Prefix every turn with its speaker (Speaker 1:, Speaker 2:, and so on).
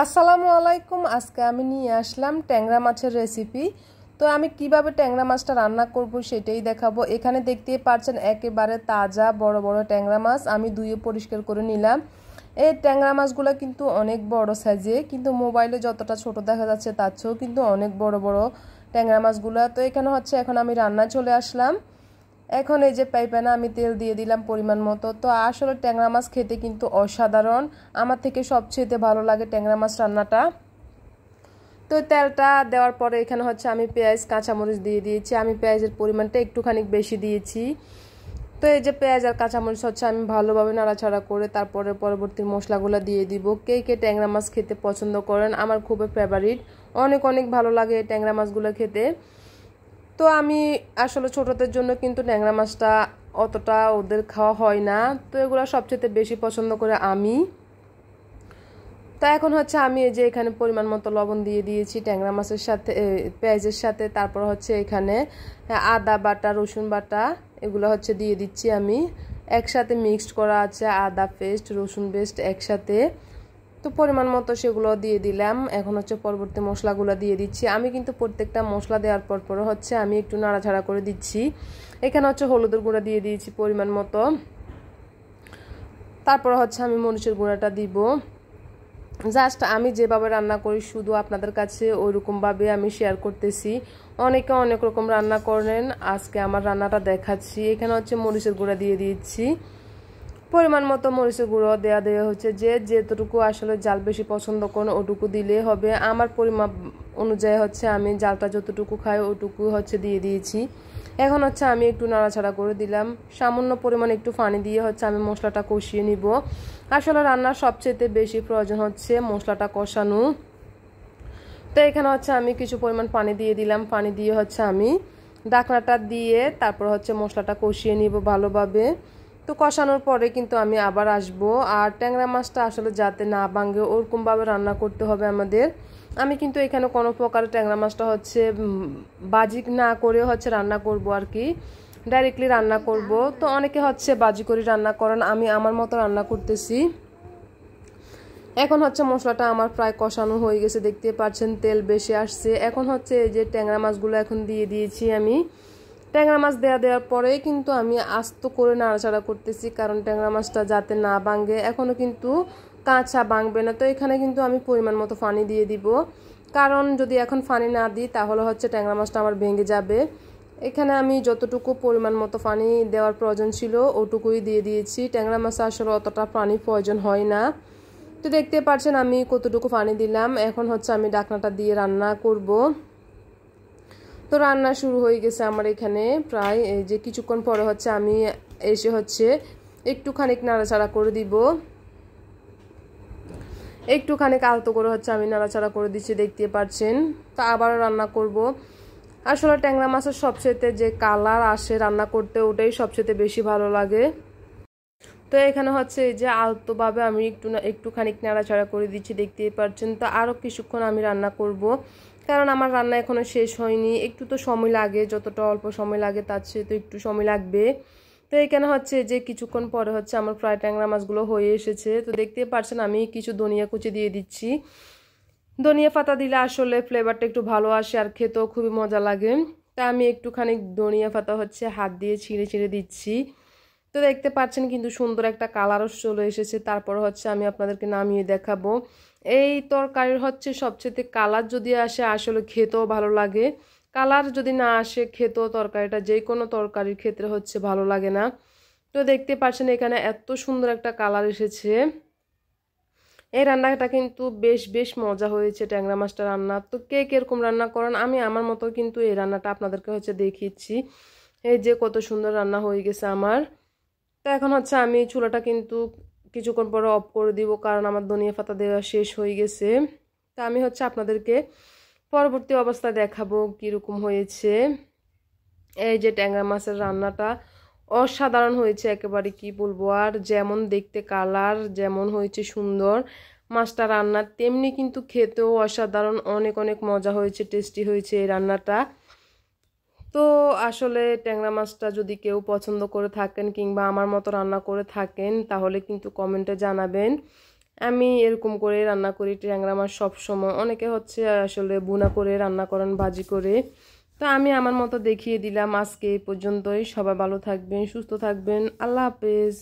Speaker 1: আসসালামু আলাইকুম। আজকে আমি নিয়ে আসলাম ট্যাংরা মাছের রেসিপি। তো আমি কিভাবে ট্যাংরা মাছটা রান্না করব সেটাই দেখাবো। এখানে দেখতেই পাচ্ছেন একেবারে তাজা বড় বড় ট্যাংরা মাছ আমি ধুয়ে পরিষ্কার করে নিলাম। এই ট্যাংরা মাছগুলো কিন্তু অনেক বড় সাইজে, কিন্তু মোবাইলে যতটা ছোট দেখা যাচ্ছে তার চেয়েও কিন্তু অনেক বড় বড় ট্যাংরা মাছগুলো। তো এখানে হচ্ছে এখন আমি রান্না চলে আসলাম। এখন এই যে প্যানে আমি তেল দিয়ে দিলাম পরিমাণ মতো। তো আসলে ট্যাংরা মাছ খেতে কিন্তু অসাধারণ, আমার থেকে সবচেয়ে ভালো লাগে ট্যাংরা মাছ রান্নাটা। তো তেলটা দেওয়ার পরে এখানে হচ্ছে আমি পেঁয়াজ কাঁচামরিচ দিয়ে দিয়েছি। আমি পেঁয়াজের পরিমাণটা একটুখানি বেশি দিয়েছি। তো এই যে পেঁয়াজ আর কাঁচামরিচ হচ্ছে আমি ভালোভাবে নাড়াচাড়া করে তারপরে পরবর্তী মশলাগুলো দিয়ে দিব। কে কে ট্যাংরা মাছ খেতে পছন্দ করেন, আমার খুবই ফেভারিট, অনেক অনেক ভালো লাগে ট্যাংরা মাছগুলো খেতে। তো আমি আসলে ছোটদের জন্য কিন্তু ট্যাংরা মাছটা অতটা ওদের খাওয়া হয় না, তো এগুলো সবচেয়ে বেশি পছন্দ করে আমি। তো এখন হচ্ছে আমি এই যে এখানে পরিমাণ মতো লবণ দিয়ে দিয়েছি ট্যাংরা মাছের সাথে, পেঁয়াজের সাথে। তারপর হচ্ছে এখানে আদা বাটা রসুন বাটা এগুলো হচ্ছে দিয়ে দিচ্ছি আমি। একসাথে মিক্সড করা আছে আদা পেস্ট রসুন পেস্ট একসাথে। তো পরিমাণ মতো সেগুলো দিয়ে দিলাম। এখন হচ্ছে পরবর্তী মশলাগুলো দিয়ে দিচ্ছি। আমি কিন্তু প্রত্যেকটা মশলা দেওয়ার পর হচ্ছে আমি একটু নাড়াচাড়া করে দিচ্ছি। এখানে হচ্ছে হলুদের গুঁড়া দিয়ে দিয়েছি পরিমাণ মতো। তারপর হচ্ছে আমি মরিচের গুঁড়াটা দিব। জাস্ট আমি যেভাবে রান্না করি শুধু আপনাদের কাছে ওইরকমভাবে আমি শেয়ার করতেছি। অনেকে অনেক রকম রান্না করেন, আজকে আমার রান্নাটা দেখাচ্ছি। এখানে হচ্ছে মরিচের গুঁড়া দিয়ে দিচ্ছি পরিমাণ মতো। মরিচের গুঁড়ো দেওয়া হচ্ছে যে যেতটুকু আসলে জাল বেশি পছন্দ করেন ওটুকু দিলে হবে। আমার পরিমাপ অনুযায়ী হচ্ছে আমি জালটা যতটুকু খাই ওটুকু হচ্ছে দিয়ে দিয়েছি। এখন হচ্ছে আমি একটু নাড়াচাড়া করে দিলাম। সামান্য পরিমাণ একটু পানি দিয়ে হচ্ছে আমি মশলাটা কষিয়ে নিব। আসলে রান্নার সবচেয়ে বেশি প্রয়োজন হচ্ছে মশলাটা কষানো। তো এখানে হচ্ছে আমি কিছু পরিমাণ পানি দিয়ে দিলাম। পানি দিয়ে হচ্ছে আমি ঢাকনাটা দিয়ে তারপর হচ্ছে মশলাটা কষিয়ে নিব ভালোভাবে। তো কষানোর পরে কিন্তু আমি আবার আসব। আর ট্যাংরা মাছটা আসলে যাতে না ভাঙে ওরকমভাবে রান্না করতে হবে আমাদের। আমি কিন্তু এখানে কোনো প্রকার ট্যাংরা মাছটা হচ্ছে বাজি না করে হচ্ছে রান্না করব আর কি, ডাইরেক্টলি রান্না করব। তো অনেকে হচ্ছে বাজি করে রান্না করেন, আমি আমার মতো রান্না করতেছি। এখন হচ্ছে মশলাটা আমার প্রায় কষানো হয়ে গেছে, দেখতে পাচ্ছেন তেল বেশি আসছে। এখন হচ্ছে এই যে ট্যাংরা মাছগুলো এখন দিয়ে দিয়েছি আমি। ট্যাংরা মাছ দেওয়ার পরে কিন্তু আমি আস্ত করে নাড়াচাড়া করতেছি, কারণ ট্যাংরা মাছটা যাতে না ভাঙে, এখনও কিন্তু কাঁচা ভাঙবে না। তো এখানে কিন্তু আমি পরিমাণ মতো পানি দিয়ে দিব, কারণ যদি এখন পানি না দিই তাহলে হচ্ছে ট্যাংরা মাছটা আমার ভেঙে যাবে। এখানে আমি যতটুকু পরিমাণ মতো পানি দেওয়ার প্রয়োজন ছিল ওটুকুই দিয়ে দিয়েছি। ট্যাংরা মাছ আসলে অতটা পানি প্রয়োজন হয় না। তো দেখতে পাচ্ছেন আমি কতটুকু পানি দিলাম। এখন হচ্ছে আমি ঢাকনাটা দিয়ে রান্না করব। তো রান্না শুরু হয়ে গেছে আমার এখানে প্রায়। এই যে কিছুক্ষণ পরে হচ্ছে আমি এসে হচ্ছে একটুখানি নাড়াচাড়া করে দিব। একটুখানি আলতো করে হচ্ছে আমি নাড়াচাড়া করে দিচ্ছি, দেখতে পাচ্ছেন। তো আবারও রান্না করব। আসলে ট্যাংরা মাছের সবচেয়ে যে কালার আসে রান্না করতে ওটাই সবচেয়ে বেশি ভালো লাগে। তো এখানে হচ্ছে এই যে আলতোভাবে আমি একটুখানি নাড়াচাড়া করে দিচ্ছি, দেখতেই পাচ্ছেন। তো আরও কিছুক্ষণ আমি রান্না করব, কারণ আমার রান্না এখনো শেষ হয়নি। একটু তো সময় লাগে, যতটা অল্প সময় লাগে তার চেয়ে তো একটু সময় লাগবে। তো এখানে হচ্ছে যে কিছুক্ষণ পরে হচ্ছে আমার ফ্রাই ট্যাংরা মাছগুলো হয়ে এসেছে। তো দেখতেই পাচ্ছেন আমি কিছু ধনিয়া কুচি দিয়ে দিচ্ছি। ধনিয়া পাতা দিলে আসলে ফ্লেভারটা একটু ভালো আসে আর খেতেও খুবই মজা লাগে। তা আমি একটুখানি ধনিয়া পাতা হচ্ছে হাত দিয়ে ছিঁড়ে ছিঁড়ে দিচ্ছি। তো দেখতে পাচ্ছেন কিন্তু সুন্দর একটা কালারও চলে এসেছে। তারপর হচ্ছে আমি আপনাদেরকে নামিয়ে দেখাবো। এই তরকারির হচ্ছে সবচেয়ে কালার যদি আসে আসলে খেতেও ভালো লাগে, কালার যদি না আসে খেতেও তরকারিটা যে কোনো তরকারির ক্ষেত্রে হচ্ছে ভালো লাগে না। তো দেখতে পাচ্ছেন এখানে এত সুন্দর একটা কালার এসেছে। এই রান্নাটা কিন্তু বেশ বেশ মজা হয়েছে ট্যাংরা মাছটা রান্না। তো কে কিরকম রান্না করেন, আমি আমার মতো কিন্তু এই রান্নাটা আপনাদেরকে হচ্ছে দেখিয়েছি। এই যে কত সুন্দর রান্না হয়ে গেছে আমার। তো এখন হচ্ছে আমি চুলাটা কিন্তু কিছুক্ষণ পরে অফ করে দিব, কারণ আমার ধনিয়া পাতা দেওয়া শেষ হয়ে গেছে। তা আমি হচ্ছে আপনাদেরকে পরবর্তী অবস্থায় দেখাবো কীরকম হয়েছে। এই যে ট্যাংরা মাছের রান্নাটা অসাধারণ হয়েছে একেবারে, কি বলবো আর। যেমন দেখতে কালার যেমন হয়েছে সুন্দর মাছটা রান্না, তেমনি কিন্তু খেতেও অসাধারণ, অনেক অনেক মজা হয়েছে, টেস্টি হয়েছে এই রান্নাটা। তো আসলে ট্যাংরা মাছটা যদি কেউ পছন্দ করে থাকেন কিংবা আমার মতো রান্না করে থাকেন তাহলে কিন্তু কমেন্টে জানাবেন। আমি এরকম করে রান্না করি ট্যাংরা মাছ সবসময়। অনেকে হচ্ছে আসলে বুনা করে রান্না করেন, ভাজি করে। তো আমি আমার মতো দেখিয়ে দিলাম। আজকে এই পর্যন্তই। সবাই ভালো থাকবেন, সুস্থ থাকবেন। আল্লাহ হাফেজ।